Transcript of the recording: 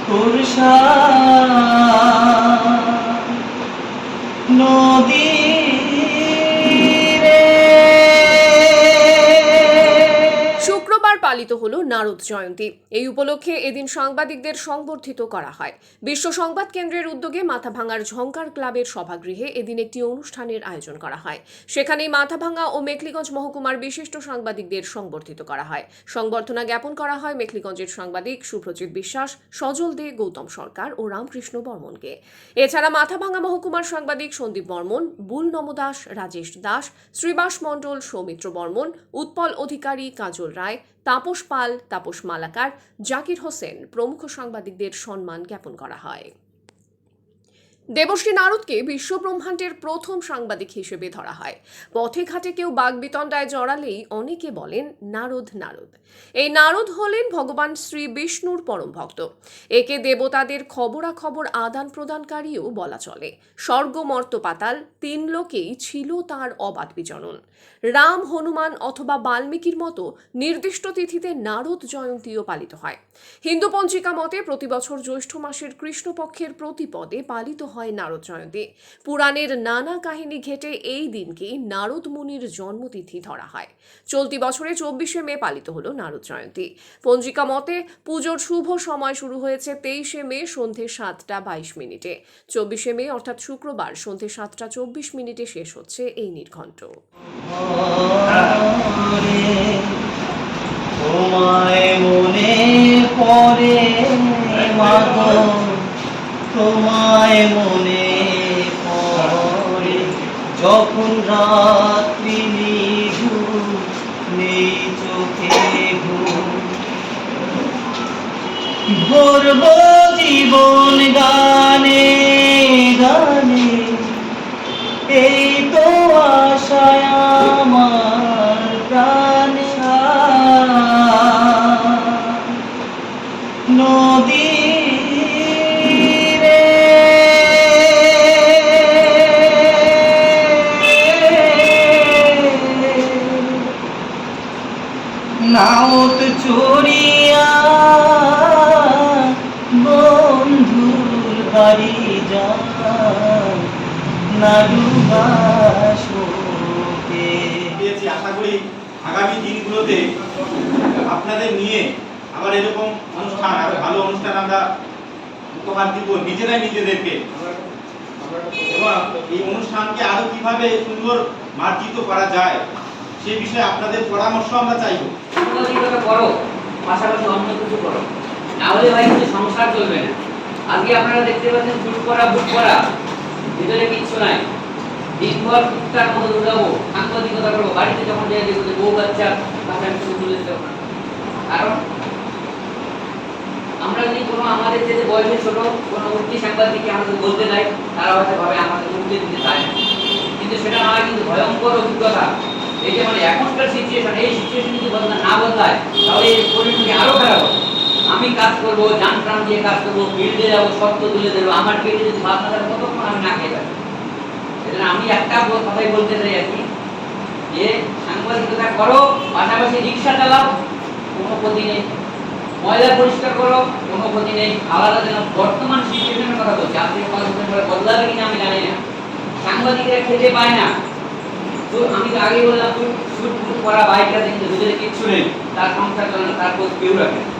তুষার নদী শুক্রবার পালিত হলো নারদ জয়ন্তী। এই উপলক্ষে এদিন সাংবাদিকদের সংবর্ধিত করা হয়। বিশ্ব সংবাদ কেন্দ্রের উদ্যোগে মাথাভাঙার ঝংকার ক্লাবের সভাগৃহে এদিন একটি অনুষ্ঠানের আয়োজন করা হয়। সেখানেই মাথাভাঙা ও মেখলিগঞ্জ মহকুমার বিশিষ্ট সাংবাদিকদের সংবর্ধিত করা হয়। সংবর্ধনা জ্ঞাপন করা হয় মেখলিগঞ্জের সাংবাদিক সুপ্রজিৎ বিশ্বাস, সজল দে, গৌতম সরকার ও রামকৃষ্ণ বর্মনকে। এছাড়া মাথাভাঙা মহকুমার সাংবাদিক সন্দীপ বর্মন, বুল নমদাস, রাজেশ দাস, শ্রীবাস মণ্ডল, সৌমিত্র বর্মন, উৎপল অধিকারী, কাজল রায়, তাপস পাল, তাপস মালাকার, জাকির হোসেন প্রমুখ সাংবাদিকদের সম্মান জ্ঞাপন করা হয়। দেবশ্রী নারদকে বিশ্বব্রহ্মাণ্ডের প্রথম সাংবাদিক হিসেবে ধরা হয়। পথে ঘাটে কেউ বাগবিতণ্ডায় জড়ালেই অনেকে বলেন নারদ নারদ। এই নারদ হলেন ভগবান শ্রী বিষ্ণুর পরম ভক্ত। একে দেবতাদের খবরাখবর আদান প্রদানকারীও বলা চলে। স্বর্গ মর্ত পাতাল তিন লোকেই ছিল তাঁর অবাধ বিচরণ। রাম, হনুমান অথবা বাল্মীকির মতো নির্দিষ্ট তিথিতে নারদ জয়ন্তীও পালিত হয়। হিন্দু পঞ্জিকা মতে প্রতি বছর জ্যৈষ্ঠ মাসের কৃষ্ণপক্ষের প্রতিপদে পালিত হয় নারদ জয়ন্তী। পুরাণের নানা কাহিনী ঘেঁটে এই দিনকেই নারদ মুনির জন্মতিথি ধরা হয়। চলতি বছরে 24শে মে পালিত হলো নারদ জয়ন্তী। পঞ্জিকা মতে পুজোর শুভ সময় শুরু হয়েছে 23শে মে সন্ধে 7:22। 24শে মে অর্থাৎ শুক্রবার সন্ধে 7:24 শেষ হচ্ছে এই নির্ঘণ্ট। তোমায় মনে পড়ে মাগো, তোমায় মনে পড়ে যখন রাত্রি নিঝুম নেই চোখে ঘুম। ভরব জীবন গানে গানে, এই তো আশায় আমার প্রাণে। নদী রে নাওত চড়িয়া বন্ধুর বাড়ি যায় না ডুবাসোকে। আশা করি আগামী দিনগুলোতে আপনাদের নিয়ে আবার এরকম অনুষ্ঠান, আরো ভালো অনুষ্ঠান আমরা উপহার দিব নিজেরাই নিজেদেরকে, এবং এই অনুষ্ঠানকে আরো কিভাবে সুন্দর মার্জিত করা যায় সে বিষয়ে আপনাদের পরামর্শ আমরা চাইব। করো, পাশাপাশি অন্য কিছু করো, না হলে ভাই কিন্তু সংসার চলবে না। আজকে আপনারা দেখতে পাচ্ছেন বুট করা ভিতরে কিচ্ছু নাই। দিনভর টুকটার মতো দৌড়াবো, সাংবাদিকতা করবো, বাড়িতে যখন যাই দেখবো বউ বাচ্চা বাচ্চা কিছু তুলে দিতে পারবো। কারণ আমরা যদি কোনো আমাদের যে বয়সে ছোট কোনো উঠতি সাংবাদিককে আমাদের বলতে যাই, তারা হয়তো ভাবে আমাদের উঠতে দিতে চায় না, কিন্তু সেটা নয়, কিন্তু ভয়ঙ্কর অভিজ্ঞতা। এই যে মানে এখনকার সিচুয়েশন, এই সিচুয়েশন যদি না বদলায় তাহলে এই পরিণতি আরো খারাপ হবে। আমি কাজ করবো, জান প্রাণ দিয়ে কাজ করবো, ফিল্ডে যাবো, সত্য তুলে দেবো, আমার পেটে যদি ভাত না থাকে কতক্ষণ আমি না খেয়ে যাবো। সেজন্য আমি একটা কথাই বলতে চাই আর কি, যে সাংবাদিকতা করো, পাশাপাশি রিক্সা চালাও, কোনো ক্ষতি নেই, ময়লা পরিষ্কার করো, কোনো ক্ষতি নেই। আলাদা যেন বর্তমান সিচুয়েশনের কথা বলছি, আপনি বদলাবে কিনা আমি জানি না। সাংবাদিকরা খেতে পায় না, তো আমি তো আগে বললাম শুট করা বাইকটা কিন্তু ভিতরে কিচ্ছু নেই, তার সংসার চলে না, তার খোঁজ কেউ রাখে না।